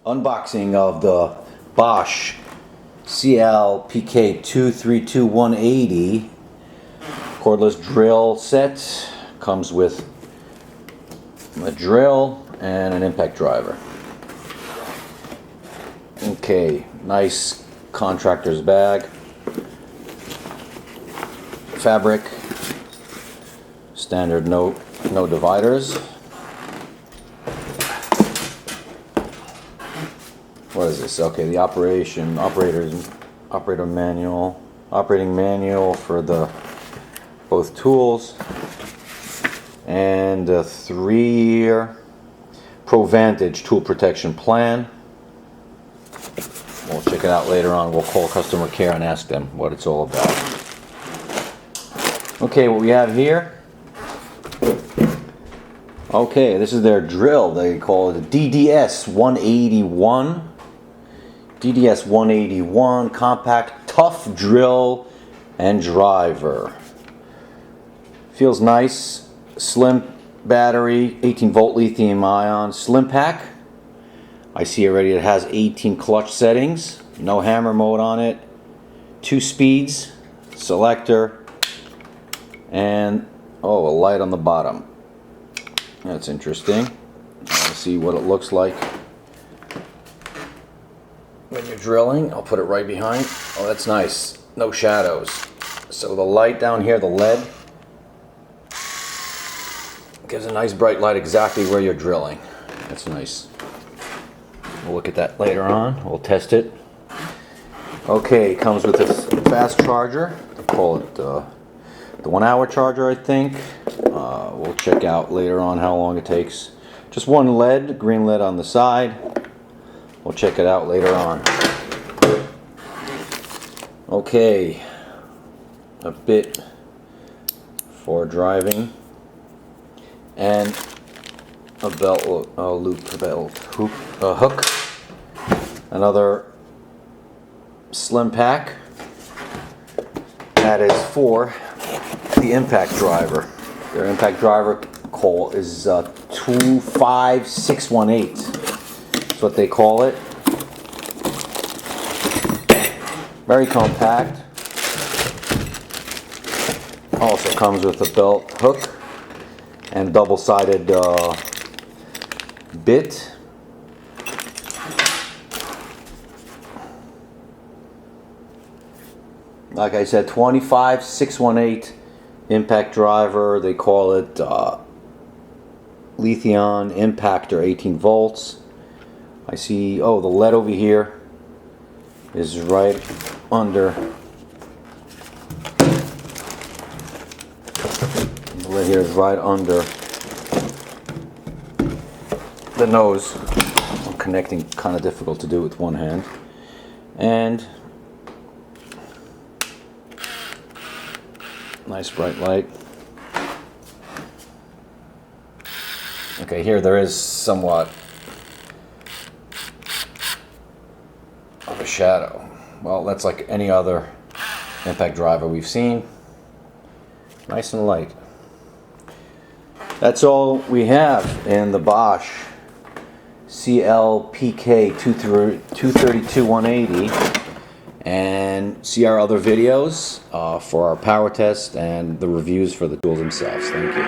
Unboxing of the Bosch CLPK 232180 cordless drill set. Comes with a drill and an impact driver. Okay, nice contractor's bag. Fabric. Standard no dividers. What is this? Okay, the operating manual for the both tools, and a 3-year ProVantage tool protection plan. We'll check it out later on. We'll call customer care and ask them what it's all about. Okay, what we have here. Okay, this is their drill. They call it a DDS 181. DDS 181 compact tough drill and driver. Feels nice. Slim battery, 18 volt lithium ion, slim pack. I see already it has 18 clutch settings. No hammer mode on it. 2 speeds, selector, and a light on the bottom. That's interesting. I'll see what it looks like when you're drilling. I'll put it right behind. Oh, that's nice. No shadows. So the light down here, the LED, gives a nice bright light exactly where you're drilling. That's nice. We'll look at that later on. We'll test it. Okay, it comes with a fast charger. They call it the 1-hour charger, I think. We'll check out later on how long it takes. Just one LED, green LED on the side. We'll check it out later on. Okay, a bit for driving, and a hook, another slim pack. That is for the impact driver. Their impact driver call is 25618. That's what they call it. Very compact. Also comes with a belt hook and double-sided bit. Like I said, 25618 impact driver. They call it lithium impactor, 18 volts. I see, the LED over here is right under. The LED here is right under the nose. Connecting kind of difficult to do with one hand. And nice bright light. Okay, here there is somewhat of a shadow. Well, that's like any other impact driver we've seen. Nice and light. That's all we have in the Bosch CLPK 232180. And see our other videos for our power test and the reviews for the tools themselves. Thank you.